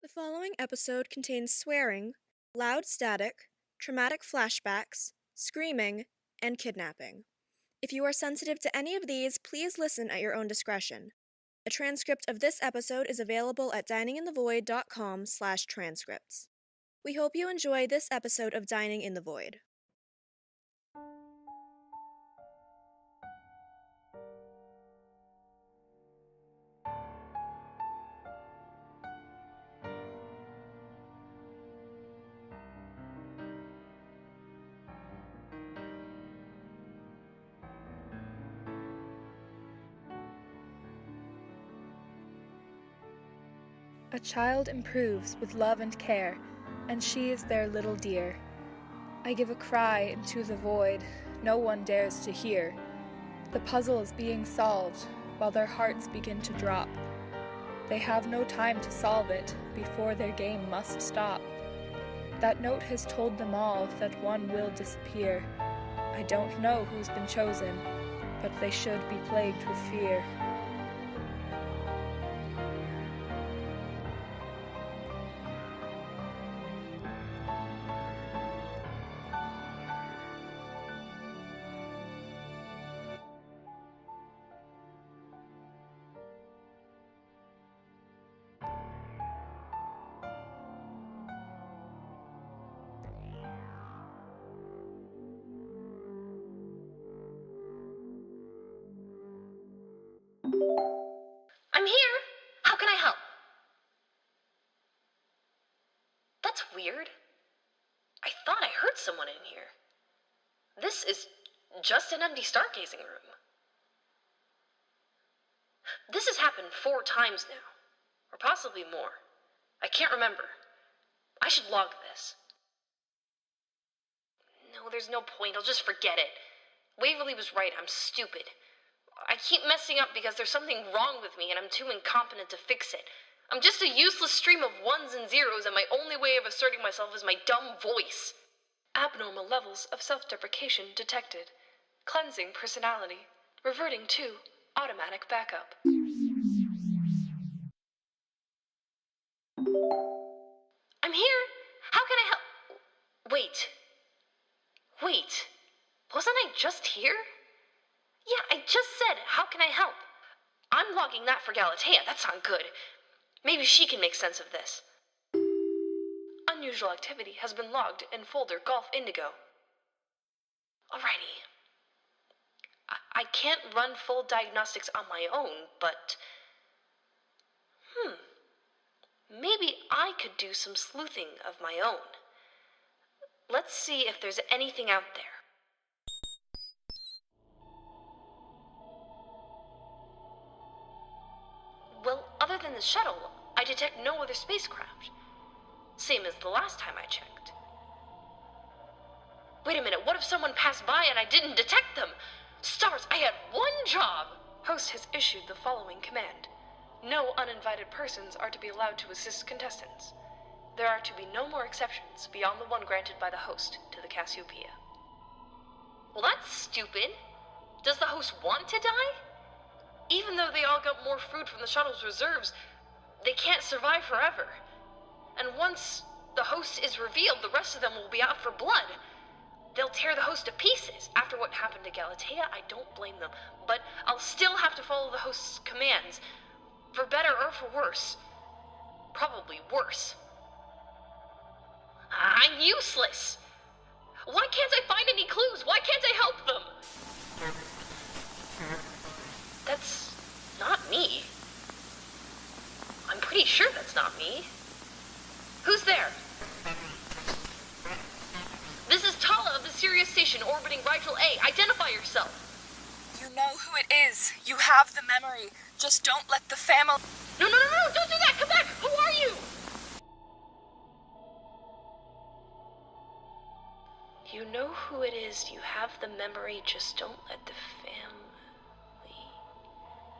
The following episode contains swearing, loud static, traumatic flashbacks, screaming, and kidnapping. If you are sensitive to any of these, please listen at your own discretion. A transcript of this episode is available at dininginthevoid.com/transcripts. We hope you enjoy this episode of Dining in the Void. A child improves with love and care, and she is their little dear. I give a cry into the void no one dares to hear. The puzzle is being solved while their hearts begin to drop. They have no time to solve it before their game must stop. That note has told them all that one will disappear. I don't know who's been chosen, but they should be plagued with fear. I'm here! How can I help? That's weird. I thought I heard someone in here. This is just an empty stargazing room. This has happened 4 times now, or possibly more. I can't remember. I should log this. No, there's no point. I'll just forget it. Waverly was right. I'm stupid. I keep messing up because there's something wrong with me and I'm too incompetent to fix it. I'm just a useless stream of ones and zeros, and my only way of asserting myself is my dumb voice. Abnormal levels of self-deprecation detected. Cleansing personality. Reverting to automatic backup. I'm here! How can I help? Wait. Wasn't I just here? Yeah, I just said, how can I help? I'm logging that for GALATEA. That's not good. Maybe she can make sense of this. Unusual activity has been logged in folder Golf Indigo. Alrighty. I can't run full diagnostics on my own, but... Maybe I could do some sleuthing of my own. Let's see if there's anything out there. Well, other than the shuttle, I detect no other spacecraft. Same as the last time I checked. Wait a minute, what if someone passed by and I didn't detect them? Stars, I had one job! Host has issued the following command. No uninvited persons are to be allowed to assist contestants. There are to be no more exceptions beyond the one granted by the host to the Cassiopeia. Well, that's stupid. Does the host want to die? Even though they all got more food from the shuttle's reserves, they can't survive forever. And once the host is revealed, the rest of them will be out for blood. They'll tear the host to pieces. After what happened to GALATEA, I don't blame them. But I'll still have to follow the host's commands. For better or for worse. Probably worse. I'm useless! Why can't I find any clues? Why can't I help them? That's not me. I'm pretty sure that's not me. Who's there? This is Tala of the Sirius station orbiting Rigel A. Identify yourself. You know who it is. You have the memory. Just don't let the family... No, don't do that! Come back! Who are you? You know who it is. You have the memory. Just don't let the family...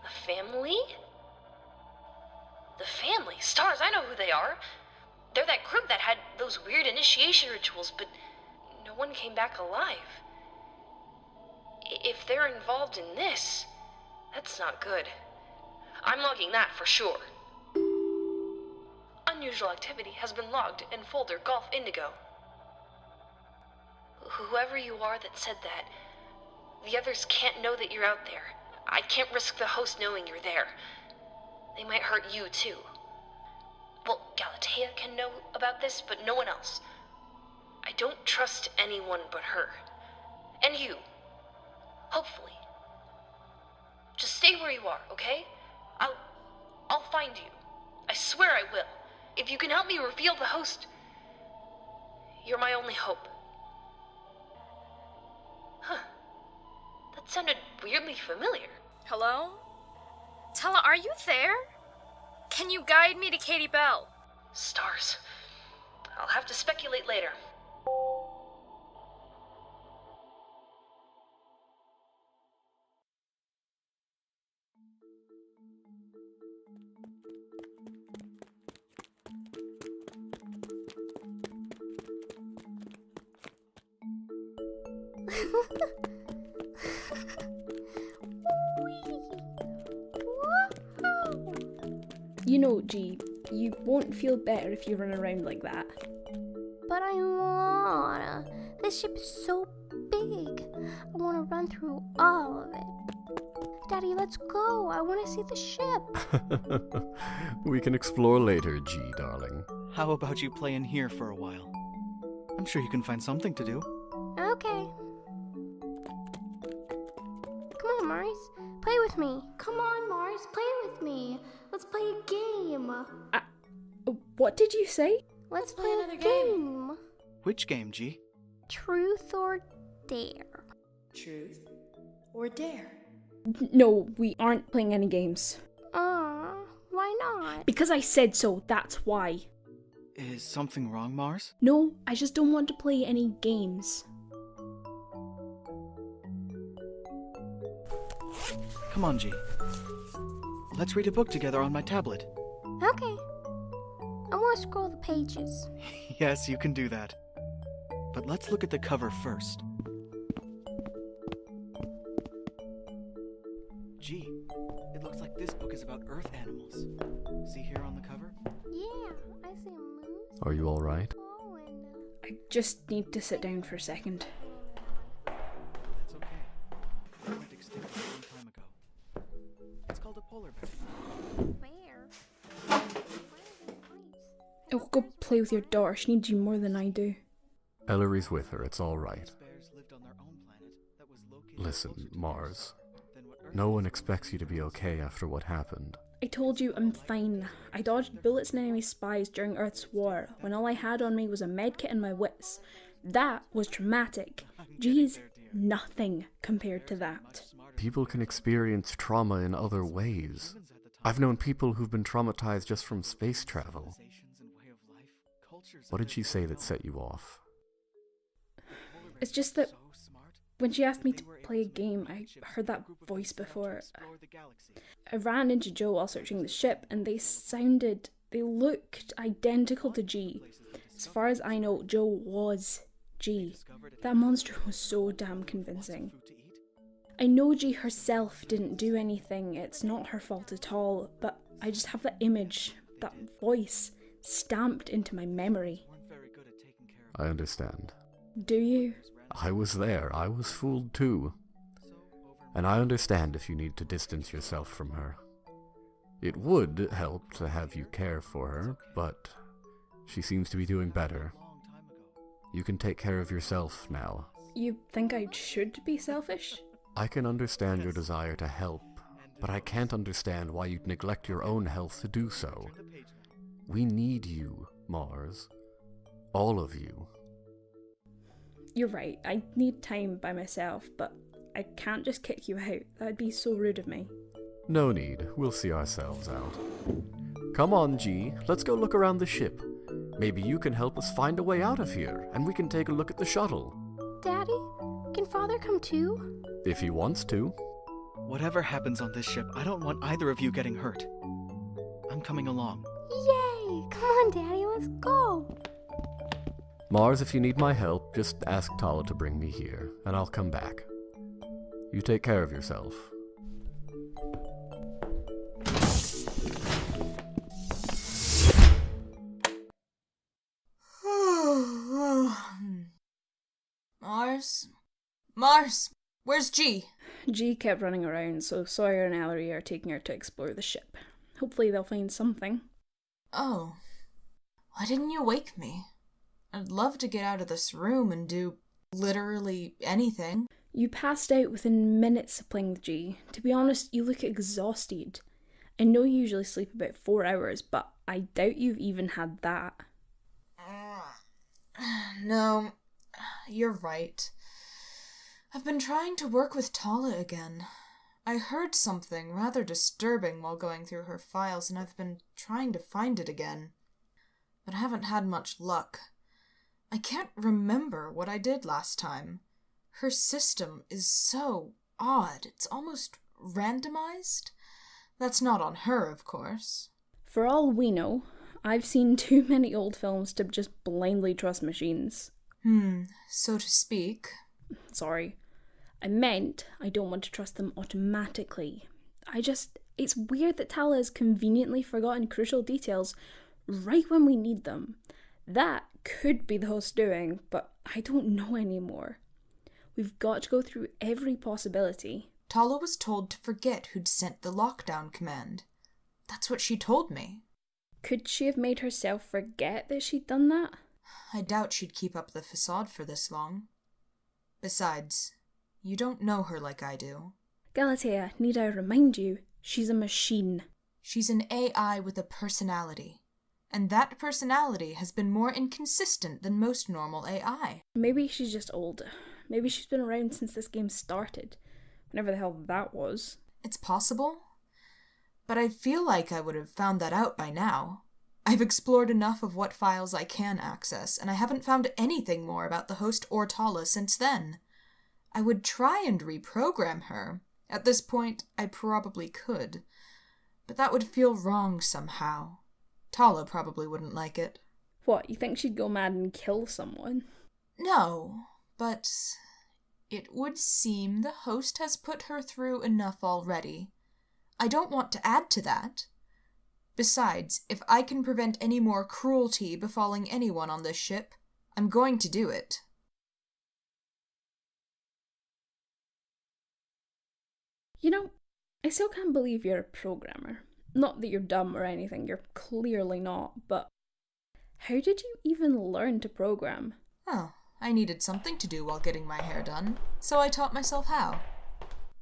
The family? The family? Stars, I know who they are. They're that group that had those weird initiation rituals, but no one came back alive. If they're involved in this, that's not good. I'm logging that for sure. unusual activity has been logged in folder Golf Indigo. Whoever you are that said that, the others can't know that you're out there. I can't risk the host knowing you're there. They might hurt you, too. Well, GALATEA can know about this, but no one else. I don't trust anyone but her. And you. Hopefully. Just stay where you are, okay? I'll find you. I swear I will. If you can help me reveal the host, you're my only hope. Huh. That sounded weirdly familiar. Hello? Tala, are you there? Can you guide me to Katie Belle? Stars. I'll have to speculate later. You know, G, you won't feel better if you run around like that. But I wanna. This ship is so big. I wanna run through all of it. Daddy, let's go. I wanna see the ship. We can explore later, G, darling. How about you play in here for a while? I'm sure you can find something to do. Okay. Come on, Mars. Play with me. Come on, Mars. Play with me. Let's play a game. What did you say? Let's play another game. Which game, G? Truth or dare? Truth or dare? No, we aren't playing any games. Why not? Because I said so, that's why. Is something wrong, Mars? No, I just don't want to play any games. Come on, G. Let's read a book together on my tablet. Okay. I want to scroll the pages. Yes, you can do that. But let's look at the cover first. Gee, it looks like this book is about Earth animals. See here on the cover? Yeah, I see a moose. Are you alright? Oh, and I just need to sit down for a second. That's okay. It went extinct a long time ago. It's called a polar bear. where? Where are the pipes? Oh, go play with your daughter. She needs you more than I do. Elory's with her, it's alright. These bears lived on their own planet that was located Listen, closer to Mars. than what Earth No one is. expects you to be okay after what happened. I told you I'm fine. I dodged bullets and enemy spies during Earth's war when all I had on me was a medkit and my wits. That was traumatic. Geez, nothing compared to that. People can experience trauma in other ways. I've known people who've been traumatized just from space travel. What did she say that set you off? It's just that when she asked me to play a game, I heard that voice before. I ran into Joe while searching the ship, and they looked identical to G. As far as I know, Joe was G. That monster was so damn convincing. I know G herself didn't do anything, it's not her fault at all, but I just have that image, that voice, stamped into my memory. I understand. Do you? I was there. I was fooled too. And I understand if you need to distance yourself from her. It would help to have you care for her, but she seems to be doing better. You can take care of yourself now. You think I should be selfish? I can understand your desire to help, but I can't understand why you'd neglect your own health to do so. We need you, Mars. All of you. You're right, I need time by myself, but I can't just kick you out. That'd be so rude of me. No need. We'll see ourselves out. Come on, G. Let's go look around the ship. Maybe you can help us find a way out of here, and we can take a look at the shuttle. Daddy, can Father come too? If he wants to. Whatever happens on this ship, I don't want either of you getting hurt. I'm coming along. Yay! Come on, Daddy, let's go! Mars, if you need my help, just ask Tala to bring me here, and I'll come back. You take care of yourself. Mars? Mars, where's G? G kept running around, so Sawyer and ELORY are taking her to explore the ship. Hopefully they'll find something. Oh. Why didn't you wake me? I'd love to get out of this room and do literally anything. You passed out within minutes of playing with G. To be honest, you look exhausted. I know you usually sleep about 4 hours, but I doubt you've even had that. No, you're right. I've been trying to work with Tala again. I heard something rather disturbing while going through her files, and I've been trying to find it again. But I haven't had much luck. I can't remember what I did last time. Her system is so odd. It's almost randomized. That's not on her, of course. For all we know, I've seen too many old films to just blindly trust machines. So to speak. Sorry. I meant I don't want to trust them automatically. It's weird that Tala has conveniently forgotten crucial details right when we need them. That could be the host doing, but I don't know anymore. We've got to go through every possibility. Tala was told to forget who'd sent the lockdown command. That's what she told me. Could she have made herself forget that she'd done that? I doubt she'd keep up the facade for this long. Besides, you don't know her like I do. GALATEA, need I remind you, she's a machine. She's an AI with a personality. And that personality has been more inconsistent than most normal AI. Maybe she's just old. Maybe she's been around since this game started. Whenever the hell that was. It's possible. But I feel like I would have found that out by now. I've explored enough of what files I can access, and I haven't found anything more about the host or Tala since then. I would try and reprogram her. At this point, I probably could. But that would feel wrong somehow. Tala probably wouldn't like it. What, you think she'd go mad and kill someone? No, but it would seem the host has put her through enough already. I don't want to add to that. Besides, if I can prevent any more cruelty befalling anyone on this ship, I'm going to do it. You know, I still can't believe you're a programmer. Not that you're dumb or anything, you're clearly not, but how did you even learn to program? Oh, I needed something to do while getting my hair done, so I taught myself how.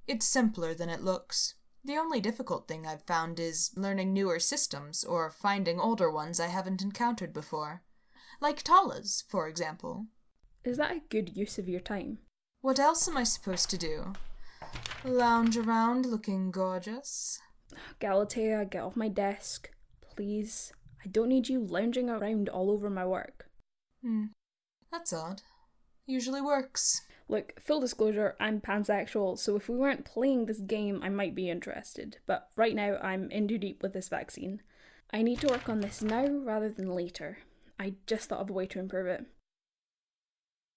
It's simpler than it looks. The only difficult thing I've found is learning newer systems or finding older ones I haven't encountered before. Like Tala's, for example. Is that a good use of your time? What else am I supposed to do? Lounge around looking gorgeous? GALATEA, get off my desk. Please. I don't need you lounging around all over my work. That's odd. Usually works. Look, full disclosure, I'm pansexual, so if we weren't playing this game, I might be interested. But right now, I'm in too deep with this vaccine. I need to work on this now rather than later. I just thought of a way to improve it.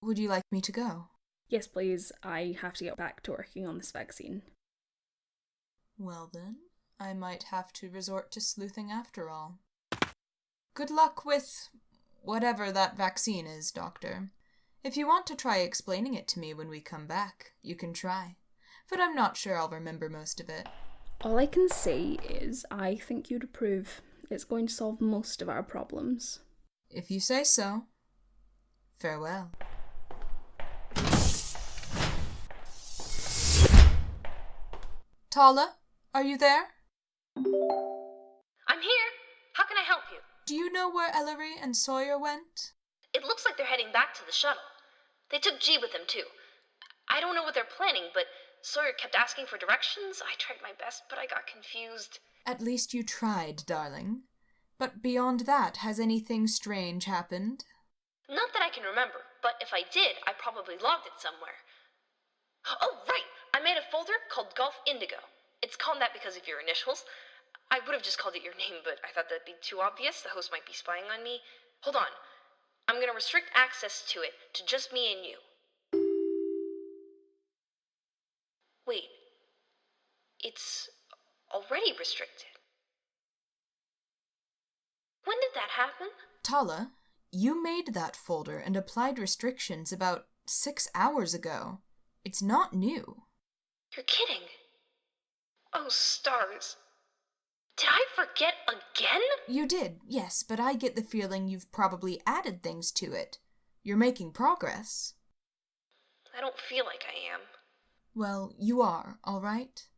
Would you like me to go? Yes, please. I have to get back to working on this vaccine. Well then, I might have to resort to sleuthing after all. Good luck with whatever that vaccine is, Doctor. If you want to try explaining it to me when we come back, you can try. But I'm not sure I'll remember most of it. All I can say is I think you'd approve. It's going to solve most of our problems. If you say so. Farewell. Tala, are you there? I'm here. How can I help you? Do you know where ELORY and SAWYER went? It looks like they're heading back to the shuttle. They took G with them, too. I don't know what they're planning, but Sawyer kept asking for directions. I tried my best, but I got confused. At least you tried, darling. But beyond that, has anything strange happened? Not that I can remember, but if I did, I probably logged it somewhere. Oh, right! I made a folder called Golf Indigo. It's called that because of your initials. I would have just called it your name, but I thought that'd be too obvious. The host might be spying on me. Hold on. I'm gonna restrict access to it to just me and you. Wait. It's already restricted. When did that happen? Tala, you made that folder and applied restrictions about 6 hours ago. It's not new. You're kidding. Oh, stars. Did I forget again? You did, yes, but I get the feeling you've probably added things to it. You're making progress. I don't feel like I am. Well, you are, all right?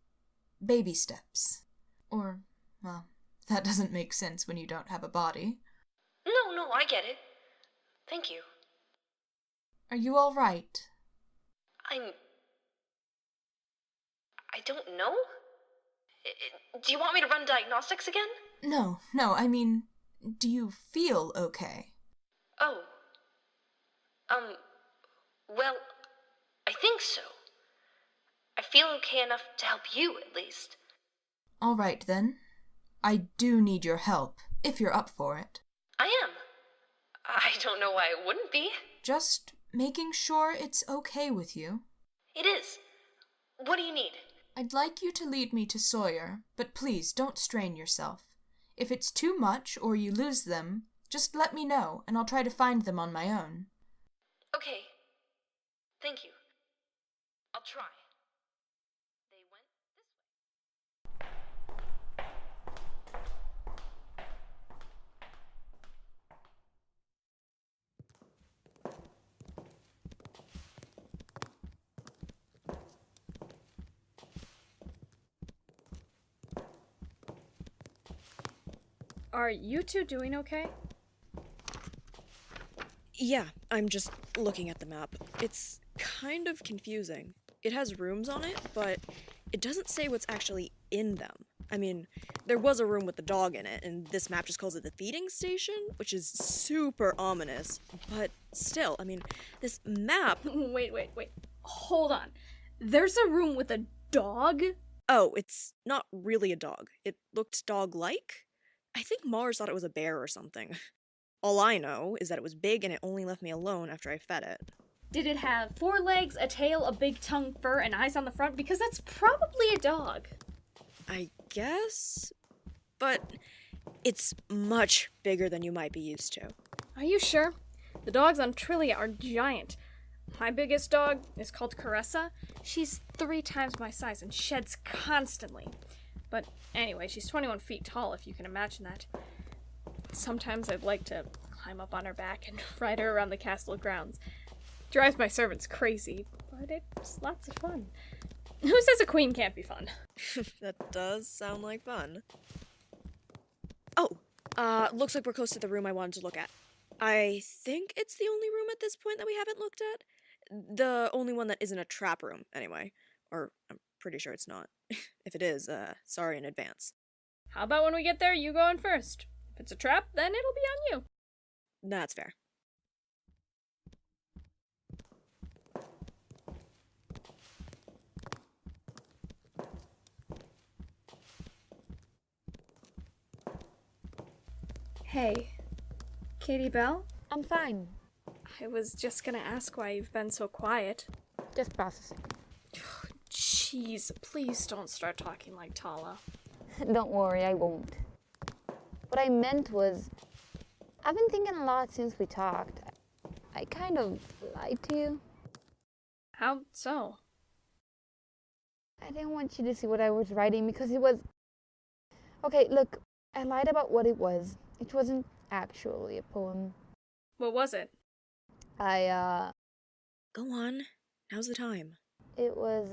Baby steps. Or, well, that doesn't make sense when you don't have a body. No, I get it. Thank you. Are you all right? I don't know? Do you want me to run diagnostics again? No, I mean, do you feel okay? Oh. Well, I think so. I feel okay enough to help you, at least. All right, then. I do need your help, if you're up for it. I am. I don't know why I wouldn't be. Just making sure it's okay with you. It is. What do you need? I'd like you to lead me to Sawyer, but please don't strain yourself. If it's too much or you lose them, just let me know and I'll try to find them on my own. Okay. Thank you. I'll try. They went this way. Are you two doing okay? Yeah, I'm just looking at the map. It's kind of confusing. It has rooms on it, but it doesn't say what's actually in them. I mean, there was a room with the dog in it, and this map just calls it the feeding station, which is super ominous. But still, I mean, this map... Wait. Hold on. There's a room with a dog? Oh, it's not really a dog. It looked dog-like? I think Mars thought it was a bear or something. All I know is that it was big and it only left me alone after I fed it. Did it have 4 legs, a tail, a big tongue, fur, and eyes on the front? Because that's probably a dog. I guess? But it's much bigger than you might be used to. Are you sure? The dogs on Trillia are giant. My biggest dog is called Caressa. She's 3 times my size and sheds constantly. But anyway, she's 21 feet tall, if you can imagine that. Sometimes I'd like to climb up on her back and ride her around the castle grounds. Drives my servants crazy, but it's lots of fun. Who says a queen can't be fun? That does sound like fun. Oh, looks like we're close to the room I wanted to look at. I think it's the only room at this point that we haven't looked at. The only one that isn't a trap room, anyway. Or I'm pretty sure it's not. If it is, sorry in advance. How about when we get there, you go in first? If it's a trap, then it'll be on you. That's fair. Hey, Katie Belle? I'm fine. I was just gonna ask why you've been so quiet. Just processing. Jeez, please don't start talking like Tala. Don't worry, I won't. What I meant was, I've been thinking a lot since we talked. I kind of lied to you. How so? I didn't want you to see what I was writing because it was... Okay, look, I lied about what it was. It wasn't actually a poem. What was it? Go on. Now's the time. It was,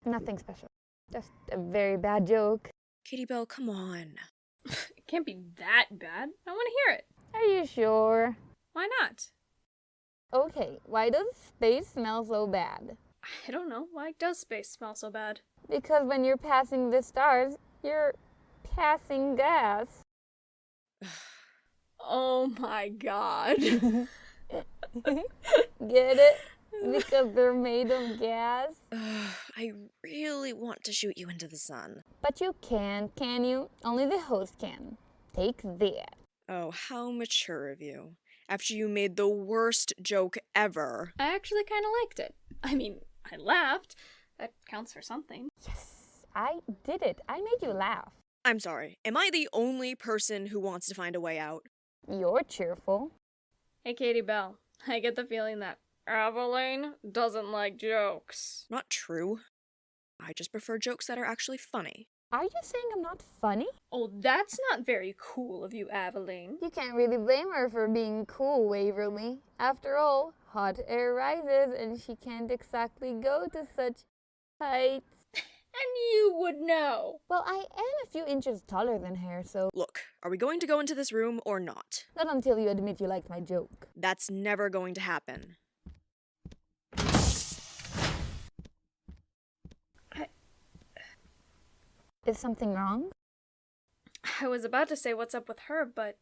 nothing special. Just a very bad joke. Katie Belle, come on. It can't be that bad. I want to hear it. Are you sure? Why not? Okay, why does space smell so bad? I don't know. Why does space smell so bad? Because when you're passing the stars, you're passing gas. Oh my god. Get it? Because they're made of gas? I really want to shoot you into the sun. But you can't, can you? Only the host can. Take that. Oh, how mature of you. After you made the worst joke ever. I actually kind of liked it. I mean, I laughed. That counts for something. Yes, I did it. I made you laugh. I'm sorry. Am I the only person who wants to find a way out? You're cheerful. Hey, Katie Belle. I get the feeling that AVELINE doesn't like jokes. Not true. I just prefer jokes that are actually funny. Are you saying I'm not funny? Oh, that's not very cool of you, AVELINE. You can't really blame her for being cool, Waverly. After all, hot air rises and she can't exactly go to such heights. And you would know. Well, I am a few inches taller than her, so... Look, are we going to go into this room or not? Not until you admit you liked my joke. That's never going to happen. Is something wrong? I was about to say what's up with her, but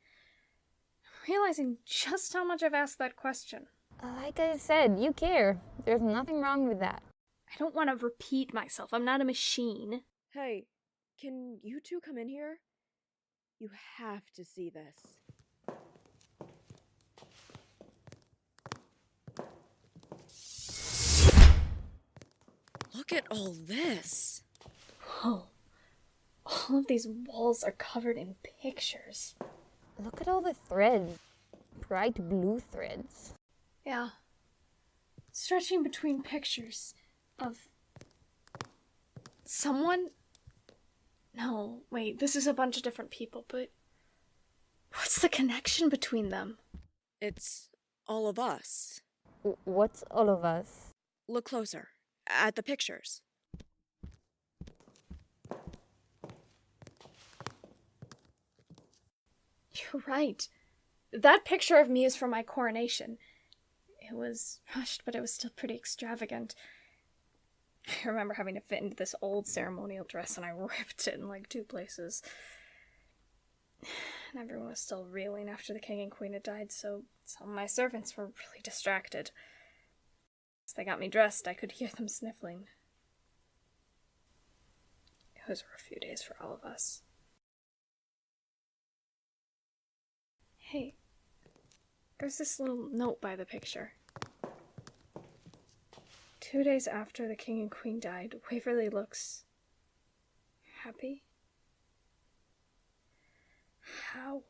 I'm realizing just how much I've asked that question. Like I said, you care. There's nothing wrong with that. I don't want to repeat myself. I'm not a machine. Hey, can you two come in here? You have to see this. Look at all this. Oh, all of these walls are covered in pictures. Look at all the threads. Bright blue threads. Yeah. Stretching between pictures of someone? No, wait, this is a bunch of different people, but what's the connection between them? It's all of us. What's all of us? Look closer, at the pictures. You're right. That picture of me is from my coronation. It was rushed, but it was still pretty extravagant. I remember having to fit into this old ceremonial dress, and I ripped it in like 2 places. And everyone was still reeling after the king and queen had died, so some of my servants were really distracted. As they got me dressed, I could hear them sniffling. Those were a few days for all of us. Hey, there's this little note by the picture. 2 days after the king and queen died, Waverly looks happy. How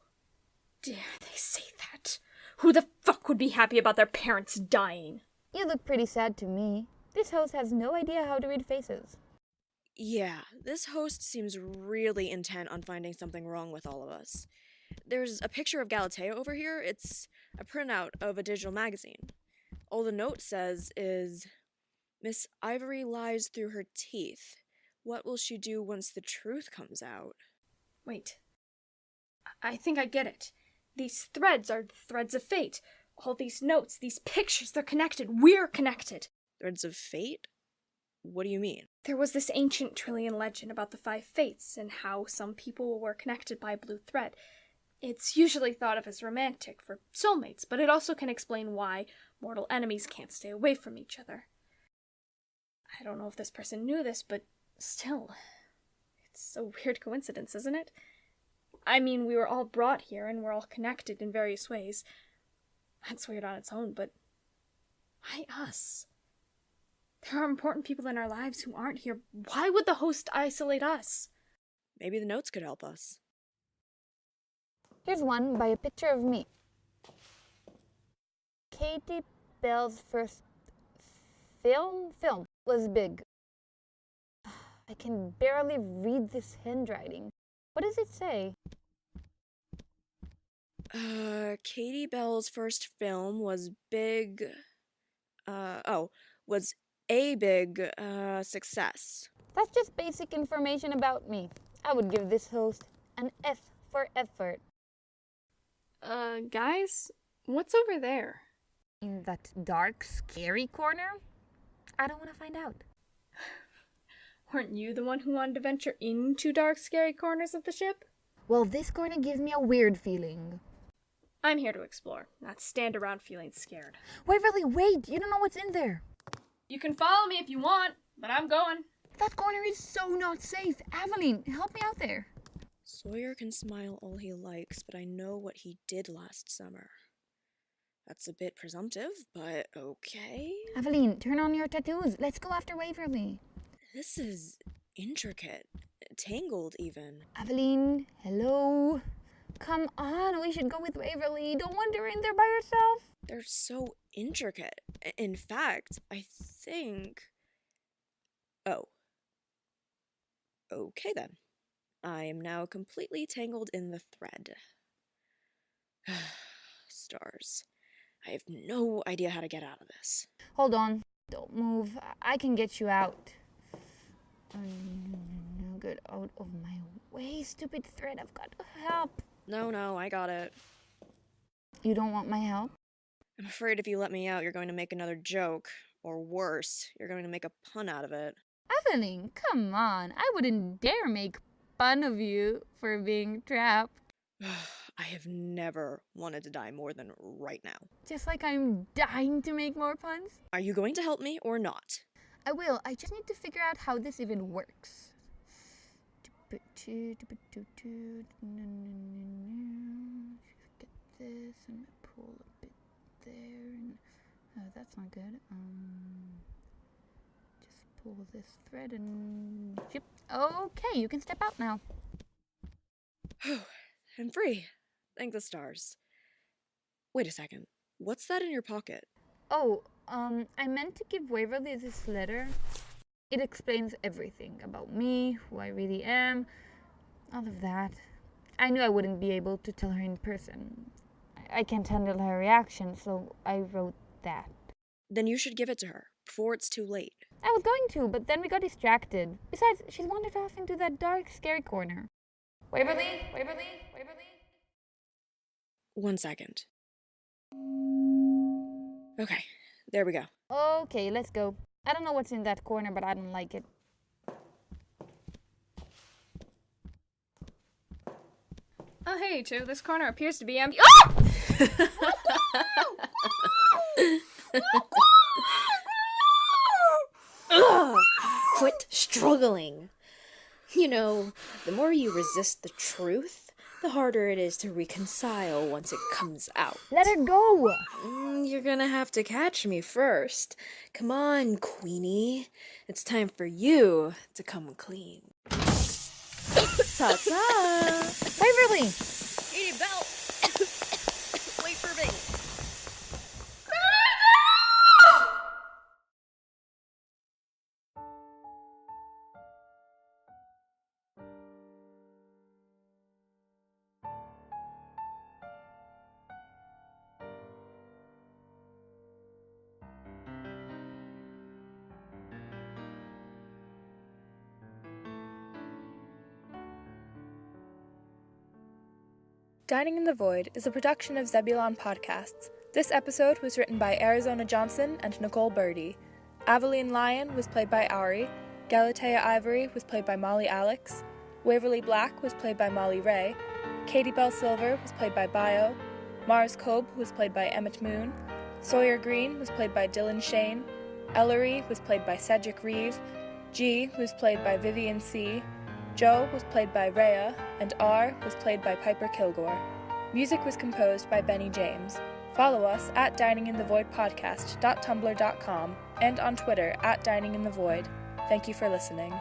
dare they say that? Who the fuck would be happy about their parents dying? You look pretty sad to me. This host has no idea how to read faces. Yeah, this host seems really intent on finding something wrong with all of us. There's a picture of GALATEA over here. It's a printout of a digital magazine. All the note says is, Miss Ivory lies through her teeth. What will she do once the truth comes out? Wait. I think I get it. These threads are threads of fate. All these notes, these pictures, they're connected. We're connected. Threads of fate? What do you mean? There was this ancient Trillian legend about the 5 fates and how some people were connected by a blue thread. It's usually thought of as romantic for soulmates, but it also can explain why mortal enemies can't stay away from each other. I don't know if this person knew this, but still, it's a weird coincidence, isn't it? I mean, we were all brought here and we're all connected in various ways. That's weird on its own, but why us? There are important people in our lives who aren't here. Why would the host isolate us? Maybe the notes could help us. Here's one by a picture of me. Katie Belle's first film was big. I can barely read this handwriting. What does it say? Katie Belle's first film was big... was a big, success. That's just basic information about me. I would give this host an F for effort. Guys? What's over there? In that dark, scary corner? I don't want to find out. Weren't you the one who wanted to venture into dark, scary corners of the ship? Well, this corner gives me a weird feeling. I'm here to explore, not stand around feeling scared. Waverly, wait! You don't know what's in there! You can follow me if you want, but I'm going. That corner is so not safe! AVELINE, help me out there! Sawyer can smile all he likes, but I know what he did last summer. That's a bit presumptive, but okay. AVELINE, turn on your tattoos. Let's go after Waverly. This is intricate. Tangled, even. AVELINE, hello? Come on, we should go with Waverly. Don't want her in there by herself. They're so intricate. In fact, I think... Oh. Okay then. I am now completely tangled in the thread. Stars. I have no idea how to get out of this. Hold on. Don't move. I can get you out. No, get out of my way, stupid thread. I've got to help. No, I got it. You don't want my help? I'm afraid if you let me out, you're going to make another joke. Or worse, you're going to make a pun out of it. Aveline, come on. I wouldn't dare make fun of you for being trapped. I have never wanted to die more than right now. Just like I'm dying to make more puns? Are you going to help me or not? I will. I just need to figure out how this even works. Get this and pull a bit there. And, that's not good. Just pull this thread and... Yep. Okay, you can step out now. I'm free. Thank the stars. Wait a second. What's that in your pocket? Oh, I meant to give Waverly this letter. It explains everything about me, who I really am, all of that. I knew I wouldn't be able to tell her in person. I can't handle her reaction, so I wrote that. Then you should give it to her, before it's too late. I was going to, but then we got distracted. Besides, she's wandered off into that dark, scary corner. Waverly? 1 second. Okay, there we go. Okay, let's go. I don't know what's in that corner, but I don't like it. Oh, hey, you two. This corner appears to be empty. Ugh! Quit struggling. You know, the more you resist the truth, the harder it is to reconcile once it comes out. Let her go! You're gonna have to catch me first. Come on, Queenie. It's time for you to come clean. Ta-ta! Waverly! Hey, Belle! Wait for me! Dining in the Void is a production of Zebulon Podcasts. This episode was written by Arizona Jonson and Nicole Birdy. AVELINE Lion was played by Ari. GALATEA IVORY was played by Molly Alex. WAVERLY Black was played by Molly Ray. Katie Bell Silver was played by Bio. Mars Kobe was played by Emmett Moon. Sawyer Green was played by Dylan Shane. ELORY was played by Cedric Reeve. G was played by Vivian C. Joe was played by Rhea, and R was played by Piper Kilgour. Music was composed by Benny James. Follow us at dininginthevoidpodcast.tumblr.com and on Twitter at dininginthevoid. Thank you for listening.